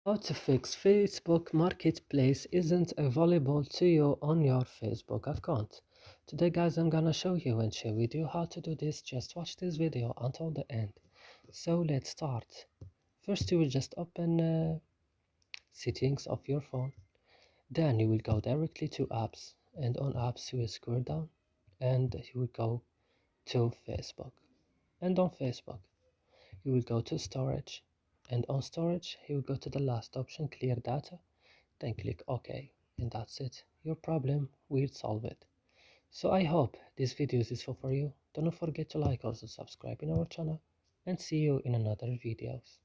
How to fix Facebook Marketplace isn't available to you on your Facebook account. Today guys, I'm gonna show you and share with you how to do this. Just watch this video until the end. So let's start. First you will just open settings of your phone. Then you will go directly to apps, and on apps you will scroll down and you will go to Facebook. And on Facebook you will go to storage, and on storage you will go to the last option, clear data. Then click OK, and that's it. Your problem will solve it. So I hope this video is useful for you. Don't forget to like, also subscribe in our channel, and see you in another videos.